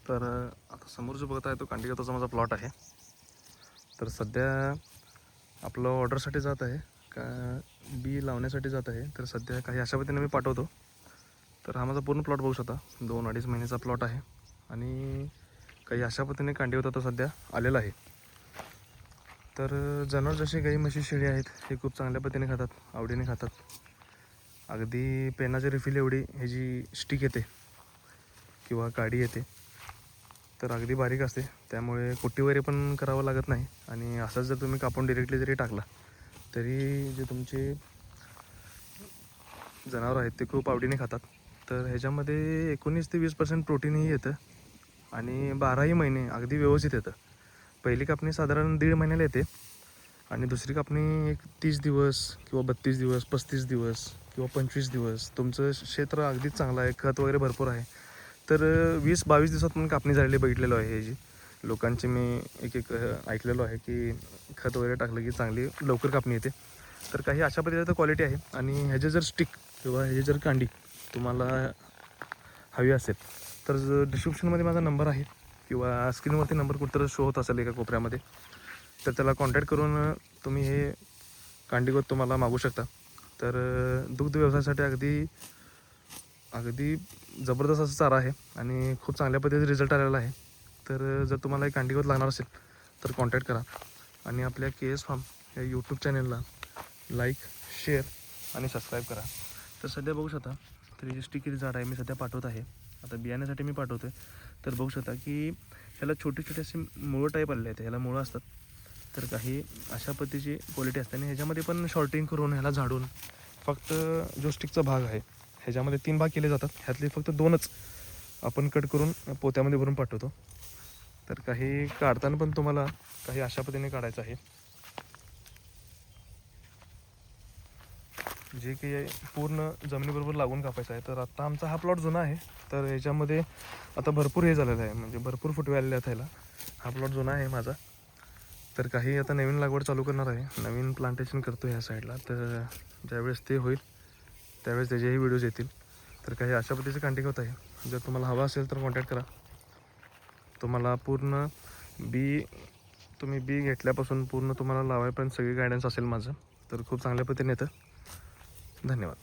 तर आता समोर जो बघत आहे तो कांडीगताचा माझा प्लॉट आहे. तर सध्या आपलं ऑर्डरसाठी जात आहे का बी लावण्यासाठी जात आहे. तर सध्या काही अशा पद्धतीने मी पाठवतो. तर हा माझा पूर्ण प्लॉट बघू शकता, 2-2.5 महिन्याचा प्लॉट आहे आणि काही अशा पद्धतीने कांडीगता सध्या आलेला आहे. तर जनावर जसे गाई म्हशी शेळी आहेत हे खूप चांगल्या पद्धतीने खातात, आवडीने खातात. अगदी पेनाची रिफिल एवढी हे जी स्टिक येते किंवा काडी येते तर अगदी बारीक असते, त्यामुळे कुट्टी वगैरे पण करावं लागत नाही. आणि असंच जर तुम्ही कापून डिरेक्टली जरी टाकला तरी जे तुमचे जनावर आहेत ते खूप आवडीने खातात. तर ह्याच्यामध्ये 19 ते 20% प्रोटीनही येतं आणि 12ही महिने अगदी व्यवस्थित येतं. पहिली कापणी साधारण 1.5 महिन्याला येते आणि दुसरी कापणी एक 30 दिवस किंवा 32 दिवस, 35 दिवस किंवा 25 दिवस. तुमचं क्षेत्र अगदीच चांगलं आहे, खत वगैरे भरपूर आहे, तर 20-22 दिवसात पण कापणी झालेली बघितलेलो आहे. हे जी लोकांचे मी एक ऐकलेलो आहे की खत वगैरे टाकलं की चांगली लवकर कापणी येते. तर काही अशा पद्धतीचं क्वालिटी आहे. आणि ह्याचे जर स्टिक किंवा ह्याची जर कांडी तुम्हाला हवी असेल तर डिस्क्रिप्शनमध्ये माझा नंबर आहे किंवा स्क्रीनवरती नंबर कुठंतरी शो होत असेल एका कोपऱ्यामध्ये, तर त्याला कॉन्टॅक्ट करून तुम्ही हे कांडीगत तुम्हाला मागू शकता. तर दुग्ध व्यवसायासाठी अगदी अगदी जबरदस्त असा चारा आहे आणि खूप चांगल्या पद्धतीने रिझल्ट आलेला आहे. तर जर तुम्हाला एक कांडीगत लागणार असेल तर कॉन्टॅक्ट करा आणि आपल्या KS फार्म या यूट्यूब चॅनलला लाईक, शेअर आणि सबस्क्राईब करा. तर सध्या बघू शकता तर ही स्टिकीचं झाड आहे, मी सध्या पाठवत आहे. आता बियाण्यासाठी मी पाठवतो आहे. तर बघू शकता की ह्याला छोटे छोटे असे मुळं टाईप आलेले आहेत, ह्याला मुळं असतात. तर काही अशा पद्धतीची क्वालिटी असते आणि ह्याच्यामध्ये पण शॉर्टिंग करून ह्याला झाडून फक्त जो स्टिकचा भाग आहे ह्याच्यामध्ये 3 भाग केले जातात, ह्यातले फक्त 2च आपण कट करून पोत्यामध्ये भरून पाठवतो. तर काही काढताना पण तुम्हाला काही अशा पद्धतीने काढायचं आहे, जे की पूर्ण जमिनीबरोबर लागून कापायचं आहे. तर आता आमचा हा प्लॉट जुना आहे, तर ह्याच्यामध्ये आता भरपूर हे झालेलं आहे, म्हणजे भरपूर फुटवे आलेले आहेत ह्याला. हा प्लॉट जुना आहे माझा. तर काही आता नवीन लागवड चालू करणार आहे, नवीन प्लांटेशन करतो ह्या साईडला. तर ज्यावेळेस ते होईल त्यावेळेस त्याचेही व्हिडिओज येतील. तर काही अशा पद्धतीचे कांटिंग आहे. जर तुम्हाला हवा असेल तर कॉन्टॅक्ट करा. तुम्हाला पूर्ण बी तुम्ही बी घेतल्यापासून पूर्ण तुम्हाला लावायपर्यंत सगळी गायडन्स असेल माझं. तर खूप चांगल्या पद्धतीने येतं. धन्यवाद.